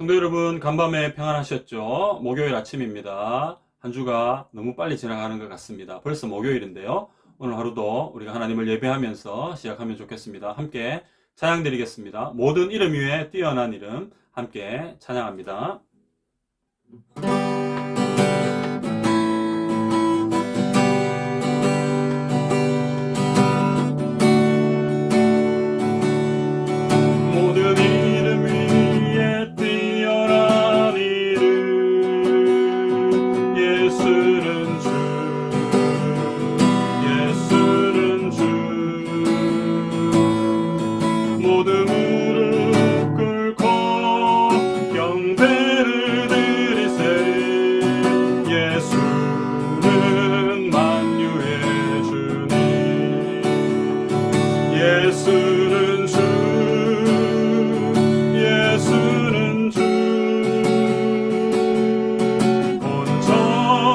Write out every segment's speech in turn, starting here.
성도 여러분, 간밤에 평안하셨죠? 목요일 아침입니다. 한 주가 너무 빨리 지나가는 것 같습니다. 벌써 목요일인데요. 오늘 하루도 우리가 하나님을 예배하면서 시작하면 좋겠습니다. 함께 찬양 드리겠습니다. 모든 이름 위에 뛰어난 이름 함께 찬양합니다. 모든 이름 위에 뛰어난 이름 예수는 주 예수는 주 모든 무릎 꿇고 경배를 드리세 예수는 만유의 주님 예수는 주 예수는 주 온전한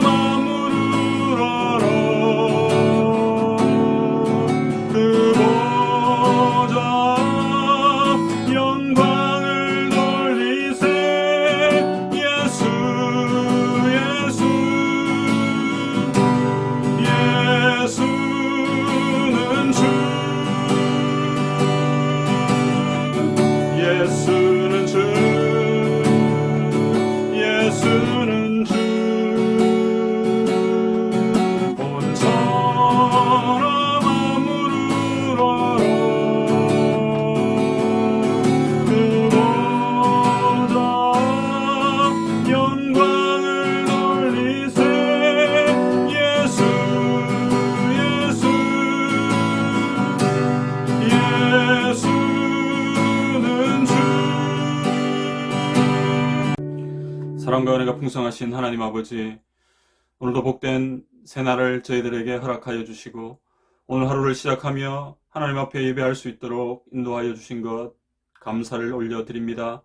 만물을 알아 그 보좌 영광을 돌리세 예수 예수 예수는 주 예수는 주 예수는 주 온전한 만물을 알아 그 보좌 영광을 돌리세 예수 예수 예수는 주 사랑과 은혜가 풍성하신 하나님 아버지, 오늘도 복된 새날을 저희들에게 허락하여 주시고 오늘 하루를 시작하며 하나님 앞에 예배할 수 있도록 인도하여 주신 것 감사를 올려드립니다.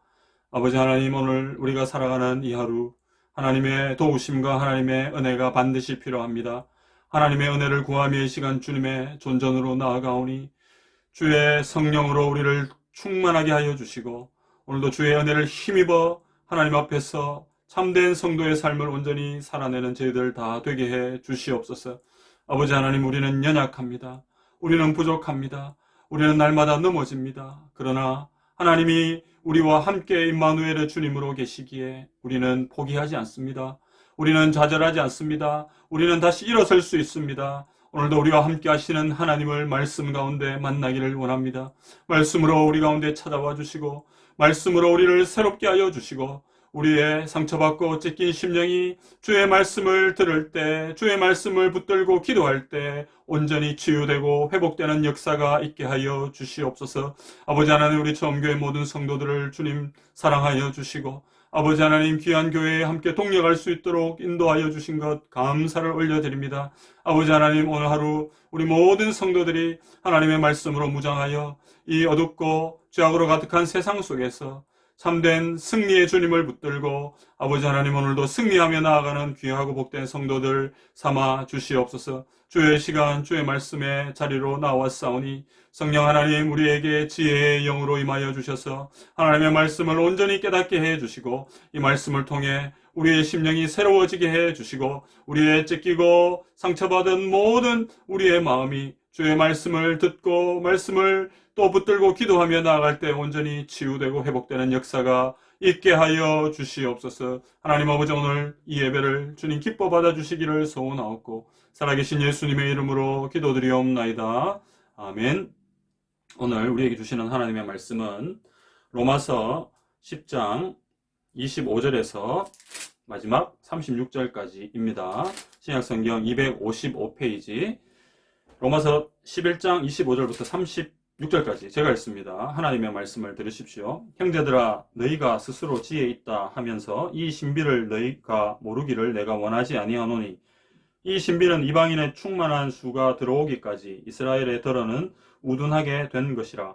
아버지 하나님, 오늘 우리가 살아가는 이 하루 하나님의 도우심과 하나님의 은혜가 반드시 필요합니다. 하나님의 은혜를 구하며 이 시간 주님의 존전으로 나아가오니 주의 성령으로 우리를 충만하게 하여 주시고 오늘도 주의 은혜를 힘입어 하나님 앞에서 참된 성도의 삶을 온전히 살아내는 저희들 다 되게 해 주시옵소서. 아버지 하나님, 우리는 연약합니다. 우리는 부족합니다. 우리는 날마다 넘어집니다. 그러나 하나님이 우리와 함께 임마누엘의 주님으로 계시기에 우리는 포기하지 않습니다. 우리는 좌절하지 않습니다. 우리는 다시 일어설 수 있습니다. 오늘도 우리와 함께 하시는 하나님을 말씀 가운데 만나기를 원합니다. 말씀으로 우리 가운데 찾아와 주시고 말씀으로 우리를 새롭게 하여 주시고 우리의 상처받고 찢긴 심령이 주의 말씀을 들을 때, 주의 말씀을 붙들고 기도할 때 온전히 치유되고 회복되는 역사가 있게 하여 주시옵소서. 아버지 하나님, 우리 처음교회 모든 성도들을 주님 사랑하여 주시고 아버지 하나님, 귀한 교회에 함께 동력할 수 있도록 인도하여 주신 것 감사를 올려드립니다. 아버지 하나님, 오늘 하루 우리 모든 성도들이 하나님의 말씀으로 무장하여 이 어둡고 죄악으로 가득한 세상 속에서 참된 승리의 주님을 붙들고 아버지 하나님, 오늘도 승리하며 나아가는 귀하고 복된 성도들 삼아 주시옵소서. 주의 시간, 주의 말씀의 자리로 나왔사오니 성령 하나님, 우리에게 지혜의 영으로 임하여 주셔서 하나님의 말씀을 온전히 깨닫게 해 주시고 이 말씀을 통해 우리의 심령이 새로워지게 해 주시고 우리의 찢기고 상처받은 모든 우리의 마음이 주의 말씀을 듣고 말씀을 또 붙들고 기도하며 나아갈 때 온전히 치유되고 회복되는 역사가 있게 하여 주시옵소서. 하나님 아버지, 오늘 이 예배를 주님 기뻐 받아주시기를 소원하옵고 살아계신 예수님의 이름으로 기도드리옵나이다. 아멘. 오늘 우리에게 주시는 하나님의 말씀은 로마서 10장 25절에서 마지막 36절까지입니다. 신약성경 255페이지 로마서 11장 25절부터 36절까지 제가 읽습니다. 하나님의 말씀을 들으십시오. 형제들아, 너희가 스스로 지혜 있다 하면서 이 신비를 너희가 모르기를 내가 원하지 아니하노니 이 신비는 이방인의 충만한 수가 들어오기까지 이스라엘의 덜어는 우둔하게 된 것이라.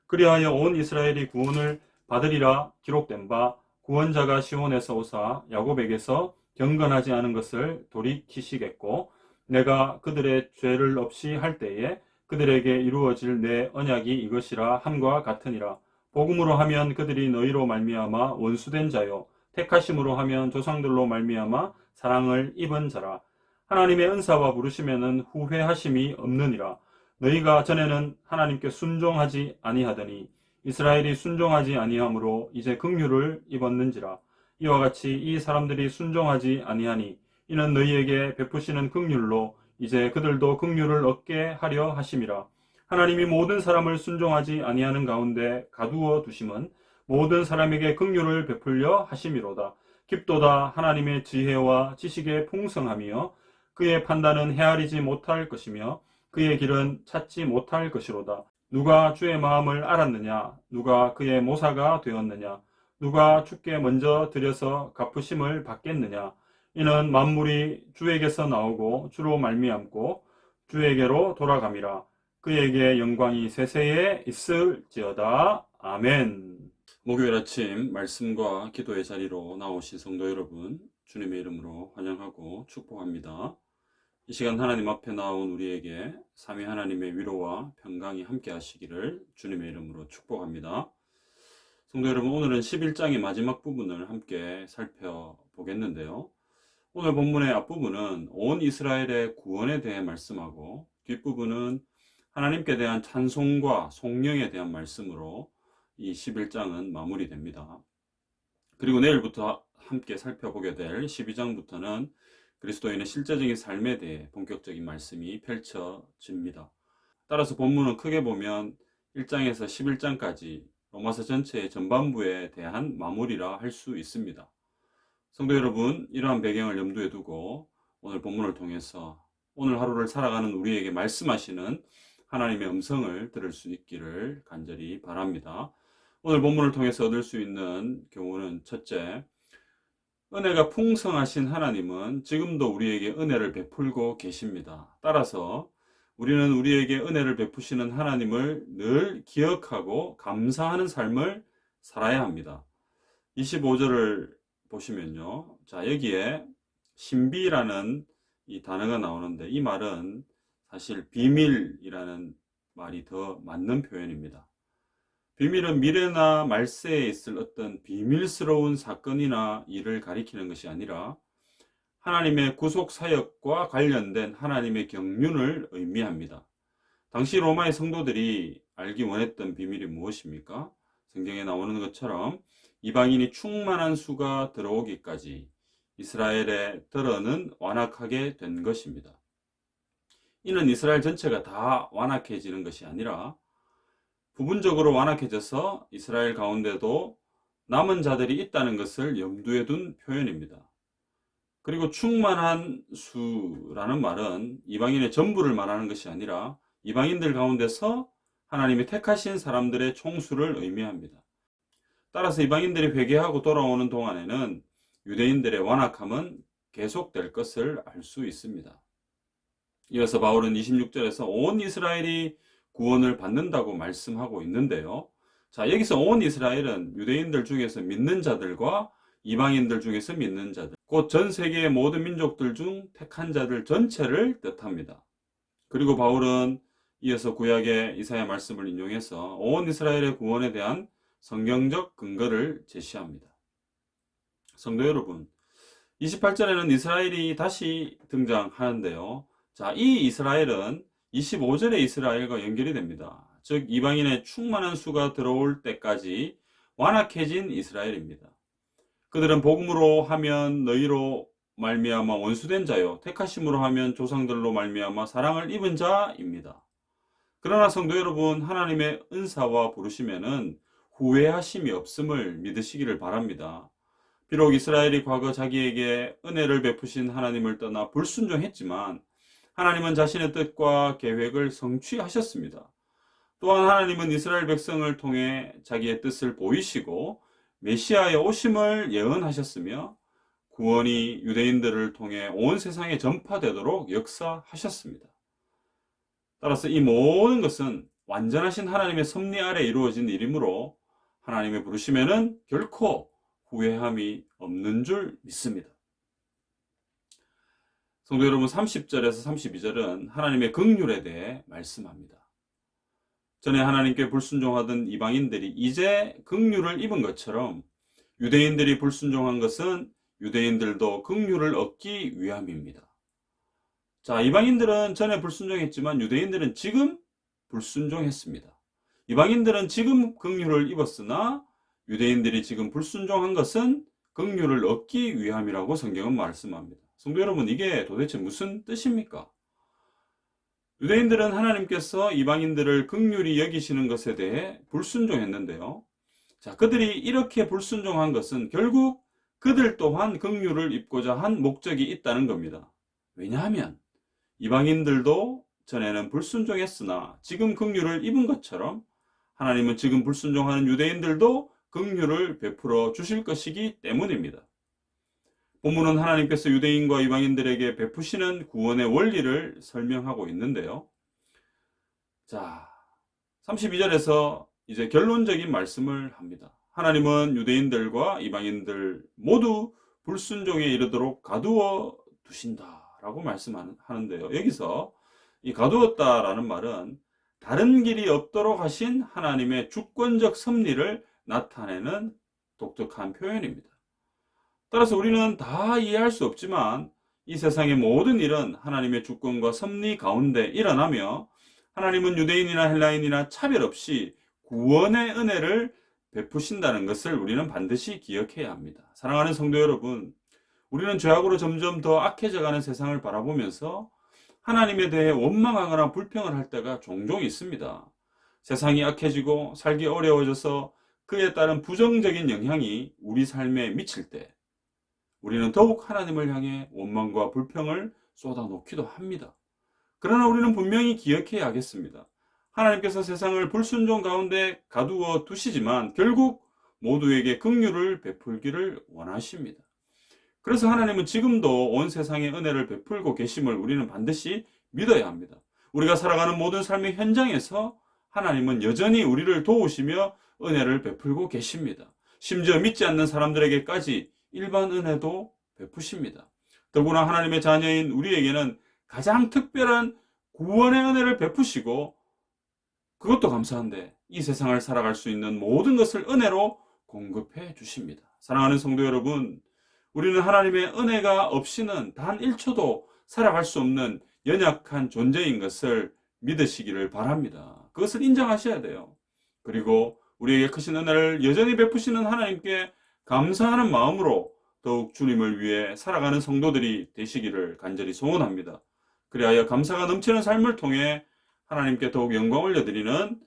그리하여 온 이스라엘이 구원을 받으리라 기록된 바 구원자가 시온에서 오사 야곱에게서 경건하지 않은 것을 돌이키시겠고 내가 그들의 죄를 없이 할 때에 그들에게 이루어질 내 언약이 이것이라 함과 같으니라. 복음으로 하면 그들이 너희로 말미암아 원수된 자요 택하심으로 하면 조상들로 말미암아 사랑을 입은 자라. 하나님의 은사와 부르심에는 후회하심이 없느니라. 너희가 전에는 하나님께 순종하지 아니하더니 이스라엘이 순종하지 아니하므로 이제 긍휼을 입었는지라. 이와 같이 이 사람들이 순종하지 아니하니 이는 너희에게 베푸시는 긍휼로 이제 그들도 긍휼을 얻게 하려 하심이라. 하나님이 모든 사람을 순종하지 아니하는 가운데 가두어 두심은 모든 사람에게 긍휼을 베풀려 하심이로다. 깊도다 하나님의 지혜와 지식의 풍성함이여 그의 판단은 헤아리지 못할 것이며 그의 길은 찾지 못할 것이로다. 누가 주의 마음을 알았느냐? 누가 그의 모사가 되었느냐? 누가 주께 먼저 들여서 갚으심을 받겠느냐? 이는 만물이 주에게서 나오고 주로 말미암고 주에게로 돌아감이라. 그에게 영광이 세세에 있을지어다. 아멘. 목요일 아침 말씀과 기도의 자리로 나오신 성도 여러분, 주님의 이름으로 환영하고 축복합니다. 이 시간 하나님 앞에 나온 우리에게 삼위 하나님의 위로와 평강이 함께 하시기를 주님의 이름으로 축복합니다. 성도 여러분, 오늘은 11장의 마지막 부분을 함께 살펴보겠는데요. 오늘 본문의 앞부분은 온 이스라엘의 구원에 대해 말씀하고 뒷부분은 하나님께 대한 찬송과 송영에 대한 말씀으로 이 11장은 마무리됩니다. 그리고 내일부터 함께 살펴보게 될 12장부터는 그리스도인의 실제적인 삶에 대해 본격적인 말씀이 펼쳐집니다. 따라서 본문은 크게 보면 1장에서 11장까지 로마서 전체의 전반부에 대한 마무리라 할 수 있습니다. 성도 여러분, 이러한 배경을 염두에 두고 오늘 본문을 통해서 오늘 하루를 살아가는 우리에게 말씀하시는 하나님의 음성을 들을 수 있기를 간절히 바랍니다. 오늘 본문을 통해서 얻을 수 있는 교훈은 첫째, 은혜가 풍성하신 하나님은 지금도 우리에게 은혜를 베풀고 계십니다. 따라서 우리는 우리에게 은혜를 베푸시는 하나님을 늘 기억하고 감사하는 삶을 살아야 합니다. 25절을 보시면요. 자, 여기에 신비라는 이 단어가 나오는데 이 말은 사실 비밀이라는 말이 더 맞는 표현입니다. 비밀은 미래나 말세에 있을 어떤 비밀스러운 사건이나 일을 가리키는 것이 아니라 하나님의 구속 사역과 관련된 하나님의 경륜을 의미합니다. 당시 로마의 성도들이 알기 원했던 비밀이 무엇입니까? 성경에 나오는 것처럼 이방인이 충만한 수가 들어오기까지 이스라엘의 들어는 완악하게 된 것입니다. 이는 이스라엘 전체가 다 완악해지는 것이 아니라 부분적으로 완악해져서 이스라엘 가운데도 남은 자들이 있다는 것을 염두에 둔 표현입니다. 그리고 충만한 수라는 말은 이방인의 전부를 말하는 것이 아니라 이방인들 가운데서 하나님이 택하신 사람들의 총수를 의미합니다. 따라서 이방인들이 회개하고 돌아오는 동안에는 유대인들의 완악함은 계속될 것을 알 수 있습니다. 이어서 바울은 26절에서 온 이스라엘이 구원을 받는다고 말씀하고 있는데요. 자, 여기서 온 이스라엘은 유대인들 중에서 믿는 자들과 이방인들 중에서 믿는 자들, 곧 전 세계의 모든 민족들 중 택한 자들 전체를 뜻합니다. 그리고 바울은 이어서 구약의 이사야 말씀을 인용해서 온 이스라엘의 구원에 대한 성경적 근거를 제시합니다. 성도 여러분, 28절에는 이스라엘이 다시 등장하는데요. 자, 이 이스라엘은 25절의 이스라엘과 연결이 됩니다. 즉 이방인의 충만한 수가 들어올 때까지 완악해진 이스라엘입니다. 그들은 복음으로 하면 너희로 말미암아 원수된 자요 택하심으로 하면 조상들로 말미암아 사랑을 입은 자입니다. 그러나 성도 여러분, 하나님의 은사와 부르심에는 후회하심이 없음을 믿으시기를 바랍니다. 비록 이스라엘이 과거 자기에게 은혜를 베푸신 하나님을 떠나 불순종했지만 하나님은 자신의 뜻과 계획을 성취하셨습니다. 또한 하나님은 이스라엘 백성을 통해 자기의 뜻을 보이시고 메시아의 오심을 예언하셨으며 구원이 유대인들을 통해 온 세상에 전파되도록 역사하셨습니다. 따라서 이 모든 것은 완전하신 하나님의 섭리 아래 이루어진 일이므로 하나님의 부르심에는 결코 후회함이 없는 줄 믿습니다. 성도 여러분, 30절에서 32절은 하나님의 긍휼에 대해 말씀합니다. 전에 하나님께 불순종하던 이방인들이 이제 긍휼을 입은 것처럼 유대인들이 불순종한 것은 유대인들도 긍휼을 얻기 위함입니다. 자, 이방인들은 전에 불순종했지만 유대인들은 지금 불순종했습니다. 이방인들은 지금 긍휼을 입었으나 유대인들이 지금 불순종한 것은 긍휼을 얻기 위함이라고 성경은 말씀합니다. 성도 여러분, 이게 도대체 무슨 뜻입니까? 유대인들은 하나님께서 이방인들을 긍휼히 여기시는 것에 대해 불순종했는데요. 자, 그들이 이렇게 불순종한 것은 결국 그들 또한 긍휼을 입고자 한 목적이 있다는 겁니다. 왜냐하면 이방인들도 전에는 불순종했으나 지금 긍휼을 입은 것처럼 하나님은 지금 불순종하는 유대인들도 긍휼을 베풀어 주실 것이기 때문입니다. 본문은 하나님께서 유대인과 이방인들에게 베푸시는 구원의 원리를 설명하고 있는데요. 자, 32절에서 이제 결론적인 말씀을 합니다. 하나님은 유대인들과 이방인들 모두 불순종에 이르도록 가두어 두신다라고 말씀하는데요. 여기서 이 가두었다라는 말은 다른 길이 없도록 하신 하나님의 주권적 섭리를 나타내는 독특한 표현입니다. 따라서 우리는 다 이해할 수 없지만 이 세상의 모든 일은 하나님의 주권과 섭리 가운데 일어나며 하나님은 유대인이나 헬라인이나 차별 없이 구원의 은혜를 베푸신다는 것을 우리는 반드시 기억해야 합니다. 사랑하는 성도 여러분, 우리는 죄악으로 점점 더 악해져가는 세상을 바라보면서 하나님에 대해 원망하거나 불평을 할 때가 종종 있습니다. 세상이 악해지고 살기 어려워져서 그에 따른 부정적인 영향이 우리 삶에 미칠 때 우리는 더욱 하나님을 향해 원망과 불평을 쏟아놓기도 합니다. 그러나 우리는 분명히 기억해야 하겠습니다. 하나님께서 세상을 불순종 가운데 가두어 두시지만 결국 모두에게 긍휼을 베풀기를 원하십니다. 그래서 하나님은 지금도 온 세상에 은혜를 베풀고 계심을 우리는 반드시 믿어야 합니다. 우리가 살아가는 모든 삶의 현장에서 하나님은 여전히 우리를 도우시며 은혜를 베풀고 계십니다. 심지어 믿지 않는 사람들에게까지 일반 은혜도 베푸십니다. 더구나 하나님의 자녀인 우리에게는 가장 특별한 구원의 은혜를 베푸시고 그것도 감사한데 이 세상을 살아갈 수 있는 모든 것을 은혜로 공급해 주십니다. 사랑하는 성도 여러분, 우리는 하나님의 은혜가 없이는 단 1초도 살아갈 수 없는 연약한 존재인 것을 믿으시기를 바랍니다. 그것을 인정하셔야 돼요. 그리고 우리에게 크신 은혜를 여전히 베푸시는 하나님께 감사하는 마음으로 더욱 주님을 위해 살아가는 성도들이 되시기를 간절히 소원합니다. 그리하여 감사가 넘치는 삶을 통해 하나님께 더욱 영광 올려드리는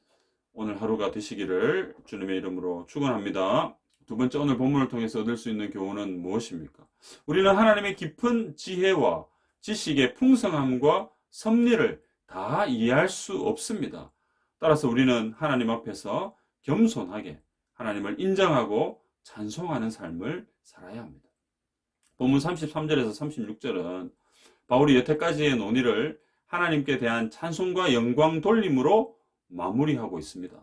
오늘 하루가 되시기를 주님의 이름으로 축원합니다. 두 번째, 오늘 본문을 통해서 얻을 수 있는 교훈은 무엇입니까? 우리는 하나님의 깊은 지혜와 지식의 풍성함과 섭리를 다 이해할 수 없습니다. 따라서 우리는 하나님 앞에서 겸손하게 하나님을 인정하고 찬송하는 삶을 살아야 합니다. 본문 33절에서 36절은 바울이 여태까지의 논의를 하나님께 대한 찬송과 영광 돌림으로 마무리하고 있습니다.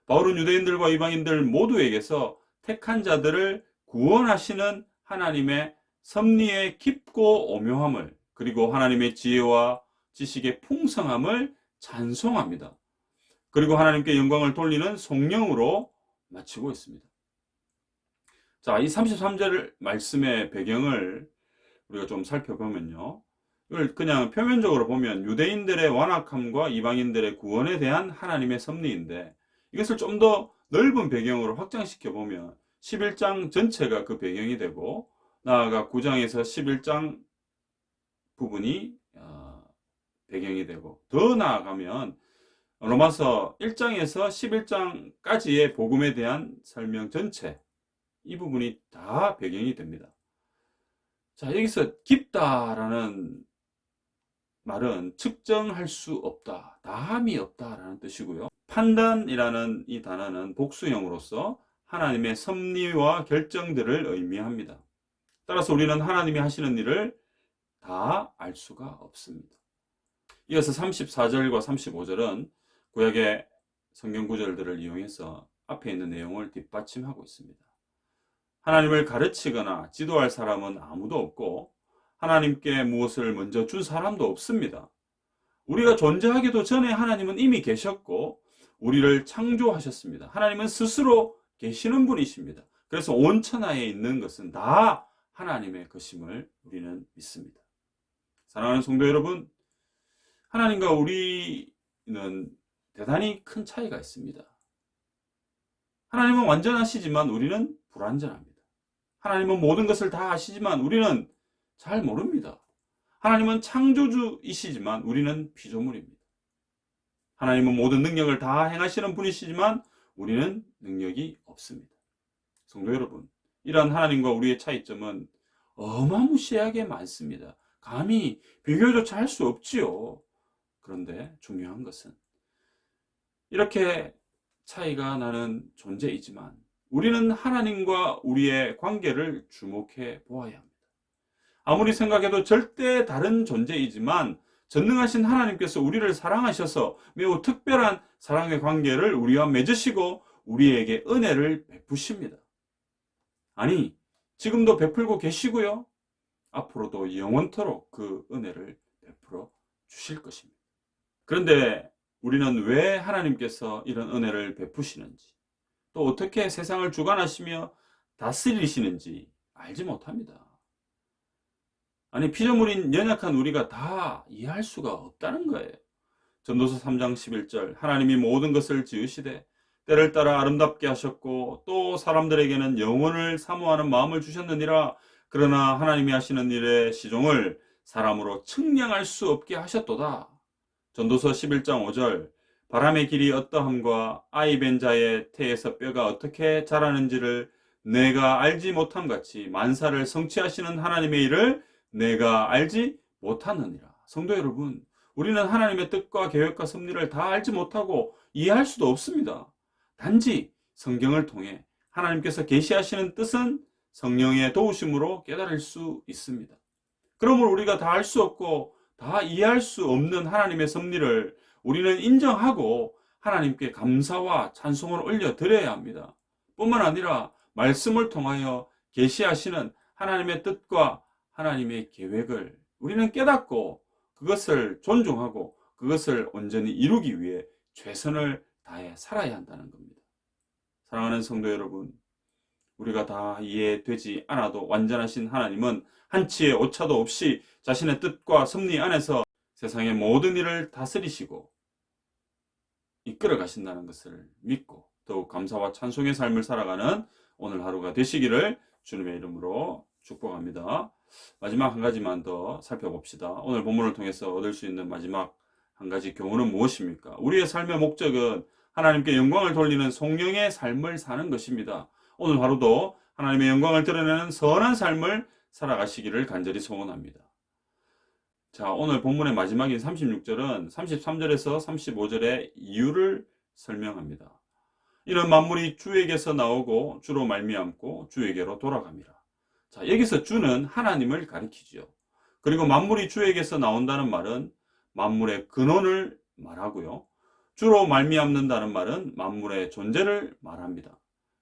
바울은 유대인들과 이방인들 모두에게서 택한 자들을 구원하시는 하나님의 섭리의 깊고 오묘함을, 그리고 하나님의 지혜와 지식의 풍성함을 찬송합니다. 그리고 하나님께 영광을 돌리는 성령으로 마치고 있습니다. 자, 이 33절 말씀의 배경을 우리가 좀 살펴보면요, 이걸 그냥 표면적으로 보면 유대인들의 완악함과 이방인들의 구원에 대한 하나님의 섭리인데, 이것을 좀 더 넓은 배경으로 확장시켜 보면 11장 전체가 그 배경이 되고, 나아가 9장에서 11장 부분이 배경이 되고, 더 나아가면 로마서 1장에서 11장까지의 복음에 대한 설명 전체, 이 부분이 다 배경이 됩니다. 자, 여기서 깊다라는 말은 측정할 수 없다, 다함이 없다라는 뜻이고요. 판단이라는 이 단어는 복수형으로서 하나님의 섭리와 결정들을 의미합니다. 따라서 우리는 하나님이 하시는 일을 다 알 수가 없습니다. 이어서 34절과 35절은 구약의 성경 구절들을 이용해서 앞에 있는 내용을 뒷받침하고 있습니다. 하나님을 가르치거나 지도할 사람은 아무도 없고 하나님께 무엇을 먼저 준 사람도 없습니다. 우리가 존재하기도 전에 하나님은 이미 계셨고 우리를 창조하셨습니다. 하나님은 스스로 계시는 분이십니다. 그래서 온 천하에 있는 것은 다 하나님의 것임을 우리는 믿습니다. 사랑하는 성도 여러분, 하나님과 우리는 대단히 큰 차이가 있습니다. 하나님은 완전하시지만 우리는 불완전합니다. 하나님은 모든 것을 다 아시지만 우리는 잘 모릅니다. 하나님은 창조주이시지만 우리는 피조물입니다. 하나님은 모든 능력을 다 행하시는 분이시지만 우리는 능력이 없습니다. 성도 여러분, 이러한 하나님과 우리의 차이점은 어마무시하게 많습니다. 감히 비교조차 할 수 없지요. 그런데 중요한 것은 이렇게 차이가 나는 존재이지만 우리는 하나님과 우리의 관계를 주목해 보아야 합니다. 아무리 생각해도 절대 다른 존재이지만 전능하신 하나님께서 우리를 사랑하셔서 매우 특별한 사랑의 관계를 우리와 맺으시고 우리에게 은혜를 베푸십니다. 아니, 지금도 베풀고 계시고요. 앞으로도 영원토록 그 은혜를 베풀어 주실 것입니다. 그런데 우리는 왜 하나님께서 이런 은혜를 베푸시는지, 또 어떻게 세상을 주관하시며 다스리시는지 알지 못합니다. 아니, 피조물인 연약한 우리가 다 이해할 수가 없다는 거예요. 전도서 3장 11절, 하나님이 모든 것을 지으시되 때를 따라 아름답게 하셨고 또 사람들에게는 영원을 사모하는 마음을 주셨느니라. 그러나 하나님이 하시는 일의 시종을 사람으로 측량할 수 없게 하셨도다. 전도서 11장 5절, 바람의 길이 어떠함과 아이 벤 자의 태에서 뼈가 어떻게 자라는지를 내가 알지 못함 같이 만사를 성취하시는 하나님의 일을 내가 알지 못하느니라. 성도 여러분, 우리는 하나님의 뜻과 계획과 섭리를 다 알지 못하고 이해할 수도 없습니다. 단지 성경을 통해 하나님께서 계시하시는 뜻은 성령의 도우심으로 깨달을 수 있습니다. 그러므로 우리가 다 알 수 없고 다 이해할 수 없는 하나님의 섭리를 우리는 인정하고 하나님께 감사와 찬송을 올려드려야 합니다. 뿐만 아니라 말씀을 통하여 계시하시는 하나님의 뜻과 하나님의 계획을 우리는 깨닫고 그것을 존중하고 그것을 온전히 이루기 위해 최선을 다해 살아야 한다는 겁니다. 사랑하는 성도 여러분, 우리가 다 이해되지 않아도 완전하신 하나님은 한치의 오차도 없이 자신의 뜻과 섭리 안에서 세상의 모든 일을 다스리시고 이끌어 가신다는 것을 믿고 더욱 감사와 찬송의 삶을 살아가는 오늘 하루가 되시기를 주님의 이름으로 축복합니다. 마지막 한 가지만 더 살펴봅시다. 오늘 본문을 통해서 얻을 수 있는 마지막 한 가지 교훈은 무엇입니까? 우리의 삶의 목적은 하나님께 영광을 돌리는 성령의 삶을 사는 것입니다. 오늘 하루도 하나님의 영광을 드러내는 선한 삶을 살아가시기를 간절히 소원합니다. 자, 오늘 본문의 마지막인 36절은 33절에서 35절의 이유를 설명합니다. 이는 만물이 주에게서 나오고 주로 말미암고 주에게로 돌아갑니다. 자, 여기서 주는 하나님을 가리키죠. 그리고 만물이 주에게서 나온다는 말은 만물의 근원을 말하고요. 주로 말미암는다는 말은 만물의 존재를 말합니다.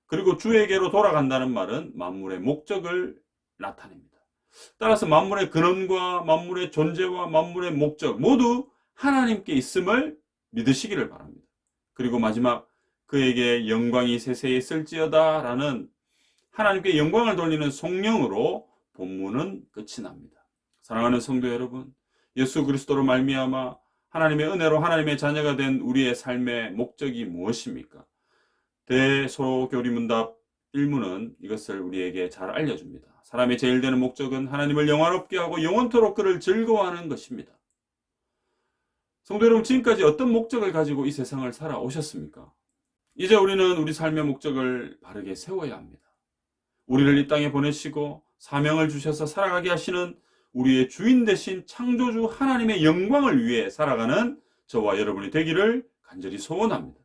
그리고 주에게로 돌아간다는 말은 만물의 목적을 나타냅니다. 따라서 만물의 근원과 만물의 존재와 만물의 목적 모두 하나님께 있음을 믿으시기를 바랍니다. 그리고 마지막 그에게 영광이 세세히 있을지어다 라는 하나님께 영광을 돌리는 송영으로 본문은 끝이 납니다. 사랑하는 성도 여러분, 예수 그리스도로 말미암아 하나님의 은혜로 하나님의 자녀가 된 우리의 삶의 목적이 무엇입니까? 대소교리문답 1문은 이것을 우리에게 잘 알려줍니다. 사람의 제일 되는 목적은 하나님을 영화롭게 하고 영원토록 그를 즐거워하는 것입니다. 성도 여러분, 지금까지 어떤 목적을 가지고 이 세상을 살아오셨습니까? 이제 우리는 우리 삶의 목적을 바르게 세워야 합니다. 우리를 이 땅에 보내시고 사명을 주셔서 살아가게 하시는 우리의 주인 되신 창조주 하나님의 영광을 위해 살아가는 저와 여러분이 되기를 간절히 소원합니다.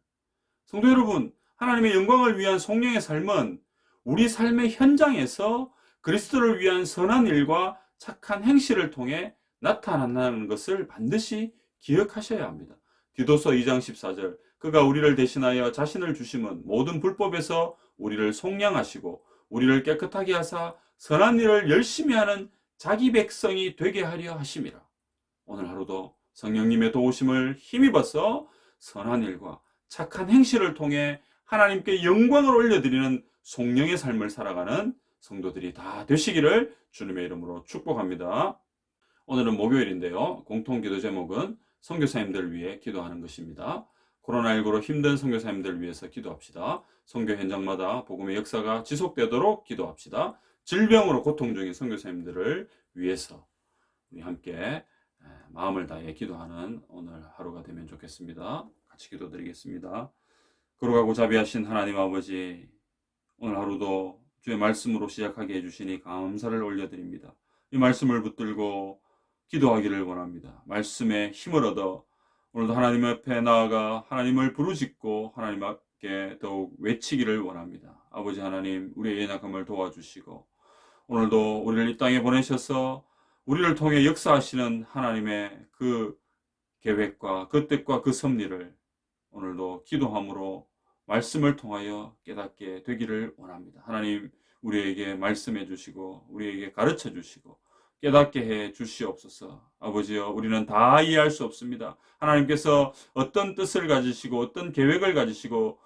성도 여러분, 하나님의 영광을 위한 성령의 삶은 우리 삶의 현장에서 그리스도를 위한 선한 일과 착한 행실을 통해 나타난다는 것을 반드시 기억하셔야 합니다. 디도서 2장 14절, 그가 우리를 대신하여 자신을 주심은 모든 불법에서 우리를 속량하시고 우리를 깨끗하게 하사 선한 일을 열심히 하는 자기 백성이 되게 하려 하심이라. 오늘 하루도 성령님의 도우심을 힘입어서 선한 일과 착한 행실을 통해 하나님께 영광을 올려드리는 송영의 삶을 살아가는 성도들이 다 되시기를 주님의 이름으로 축복합니다. 오늘은 목요일인데요. 공통기도 제목은 선교사님들을 위해 기도하는 것입니다. 코로나19로 힘든 선교사님들을 위해서 기도합시다. 선교 현장마다 복음의 역사가 지속되도록 기도합시다. 질병으로 고통 중인 선교사님들을 위해서 우리 함께 마음을 다해 기도하는 오늘 하루가 되면 좋겠습니다. 같이 기도드리겠습니다. 거룩하고 자비하신 하나님 아버지, 오늘 하루도 주의 말씀으로 시작하게 해주시니 감사를 올려드립니다. 이 말씀을 붙들고 기도하기를 원합니다. 말씀에 힘을 얻어 오늘도 하나님 앞에 나아가 하나님을 부르짖고 하나님 앞에 더욱 외치기를 원합니다. 아버지 하나님, 우리의 연약함을 도와주시고 오늘도 우리를 이 땅에 보내셔서 우리를 통해 역사하시는 하나님의 그 계획과 그 뜻과 그 섭리를 오늘도 기도함으로 말씀을 통하여 깨닫게 되기를 원합니다. 하나님, 우리에게 말씀해 주시고 우리에게 가르쳐 주시고 깨닫게 해 주시옵소서. 아버지여, 우리는 다 이해할 수 없습니다. 하나님께서 어떤 뜻을 가지시고 어떤 계획을 가지시고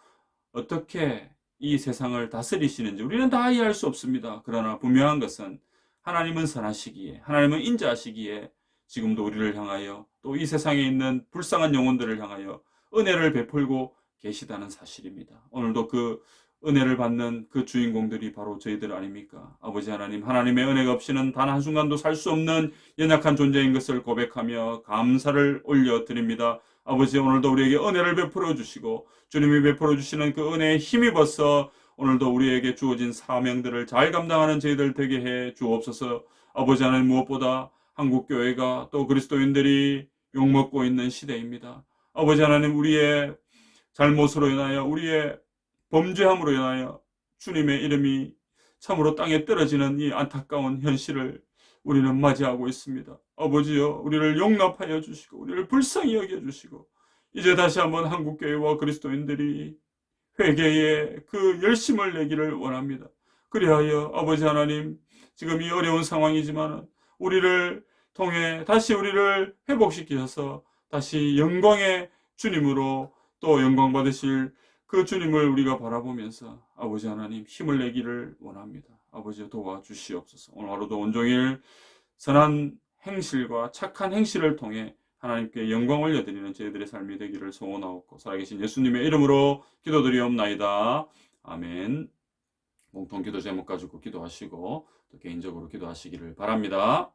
어떻게 이 세상을 다스리시는지 우리는 다 이해할 수 없습니다. 그러나 분명한 것은 하나님은 선하시기에, 하나님은 인자하시기에 지금도 우리를 향하여 또 이 세상에 있는 불쌍한 영혼들을 향하여 은혜를 베풀고 계시다는 사실입니다. 오늘도 그 은혜를 받는 그 주인공들이 바로 저희들 아닙니까? 아버지 하나님, 하나님의 은혜가 없이는 단 한순간도 살 수 없는 연약한 존재인 것을 고백하며 감사를 올려드립니다. 아버지, 오늘도 우리에게 은혜를 베풀어 주시고 주님이 베풀어 주시는 그 은혜에 힘입어서 오늘도 우리에게 주어진 사명들을 잘 감당하는 저희들 되게 해 주옵소서. 아버지 하나님, 무엇보다 한국교회가 또 그리스도인들이 욕먹고 있는 시대입니다. 아버지 하나님, 우리의 잘못으로 인하여 우리의 범죄함으로 인하여 주님의 이름이 참으로 땅에 떨어지는 이 안타까운 현실을 우리는 맞이하고 있습니다. 아버지여, 우리를 용납하여 주시고 우리를 불쌍히 여겨주시고 이제 다시 한번 한국교회와 그리스도인들이 회개에 그 열심을 내기를 원합니다. 그리하여 아버지 하나님, 지금 이 어려운 상황이지만 우리를 통해 다시 우리를 회복시키셔서 다시 영광의 주님으로 또 영광 받으실 그 주님을 우리가 바라보면서 아버지 하나님 힘을 내기를 원합니다. 아버지 도와주시옵소서. 오늘 하루도 온종일 선한 행실과 착한 행실을 통해 하나님께 영광 올려드리는 저희들의 삶이 되기를 소원하옵고 살아계신 예수님의 이름으로 기도드리옵나이다. 아멘. 공통 기도 제목 가지고 기도하시고 또 개인적으로 기도하시기를 바랍니다.